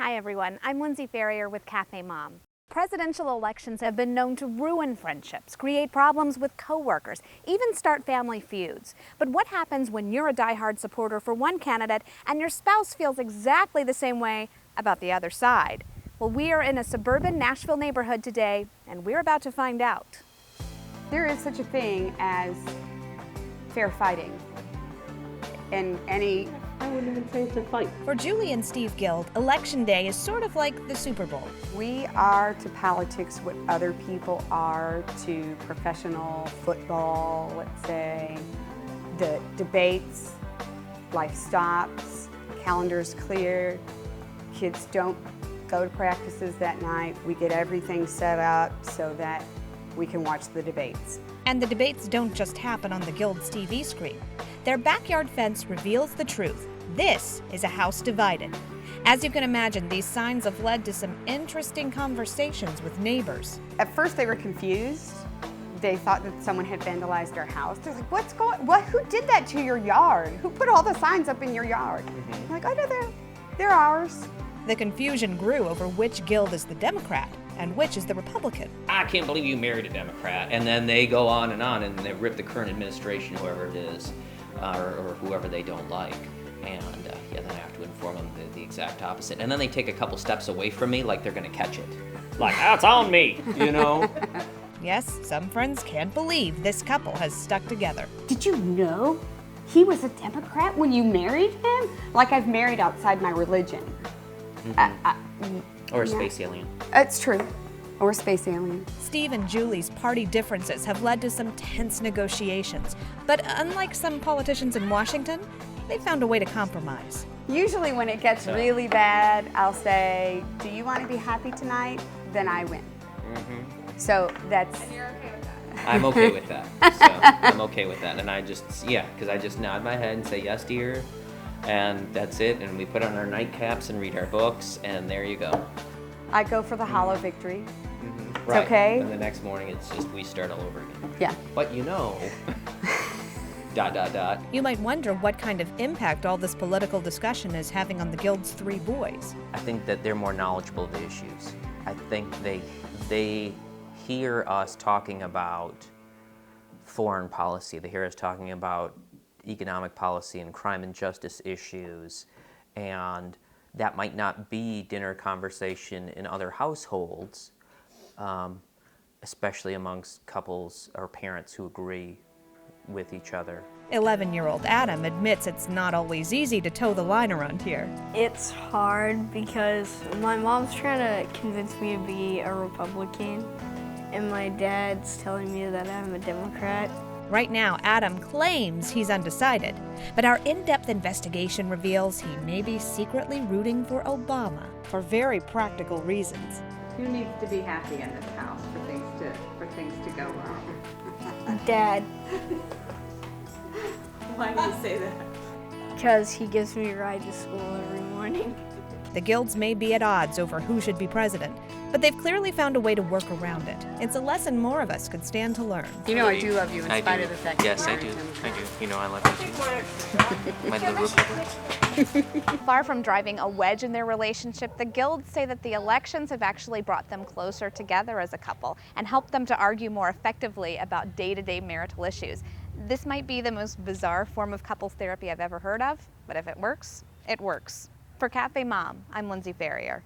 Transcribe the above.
Hi everyone, I'm Lindsay Ferrier with CafeMom. Presidential elections have been known to ruin friendships, create problems with coworkers, even start family feuds. But what happens when you're a diehard supporter for one candidate and your spouse feels exactly the same way about the other side? Well, we are in a suburban Nashville neighborhood today, and we're about to find out. There is such a thing as fair fighting in any... I wouldn't even say it's a fight. For Julie and Steve Gild, Election Day is sort of like the Super Bowl. We are to politics what other people are to professional football, let's say. The debates, life stops, calendars cleared, kids don't go to practices that night. We get everything set up so that we can watch the debates. And the debates don't just happen on the Gild's TV screen. Their backyard fence reveals the truth. This is a house divided. As you can imagine, these signs have led to some interesting conversations with neighbors. At first they were confused. They thought that someone had vandalized their house. They're like, who did that to your yard? Who put all the signs up in your yard? I'm like, oh no, they're ours. The confusion grew over which Gild is the Democrat and which is the Republican. I can't believe you married a Democrat. And then they go on and they rip the current administration, whoever it is, or whoever they don't like. And then I have to inform them the exact opposite. And then they take a couple steps away from me like they're gonna catch it. Like, that's on me, you know? Yes, some friends can't believe this couple has stuck together. Did you know he was a Democrat when you married him? Like I've married outside my religion. Or a space alien. It's true. Or a space alien. Steve and Julie's party differences have led to some tense negotiations. But unlike some politicians in Washington, they found a way to compromise. Usually when it gets really bad, I'll say, do you want to be happy tonight? Then I win. So that's... And you're okay with that? I'm okay with that. So I'm okay with that. And because I just nod my head and say, yes, dear. And that's it. And we put on our nightcaps and read our books, and there you go. I go for the hollow victory. It's right. okay. And the next morning, it's just we start all over again. Yeah. But you know... ... You might wonder what kind of impact all this political discussion is having on the Gild's three boys. I think that they're more knowledgeable of the issues. I think they hear us talking about foreign policy. They hear us talking about economic policy and crime and justice issues, and that might not be dinner conversation in other households, especially amongst couples or parents who agree with each other. 11-year-old Adam admits it's not always easy to toe the line around here. It's hard because my mom's trying to convince me to be a Republican, and my dad's telling me that I'm a Democrat. Right now, Adam claims he's undecided, but our in-depth investigation reveals he may be secretly rooting for Obama for very practical reasons. Who needs to be happy in this house for things to go wrong? Dad. Why do you say that? Because he gives me a ride to school every morning. The Gilds may be at odds over who should be president, but they've clearly found a way to work around it. It's a lesson more of us could stand to learn. You know I do love you in spite of the fact yes, that I do. You know I love you too. My little Republic. Far from driving a wedge in their relationship, the Gilds say that the elections have actually brought them closer together as a couple and helped them to argue more effectively about day-to-day marital issues. This might be the most bizarre form of couples therapy I've ever heard of, but if it works, it works. For CafeMom, I'm Lindsay Ferrier.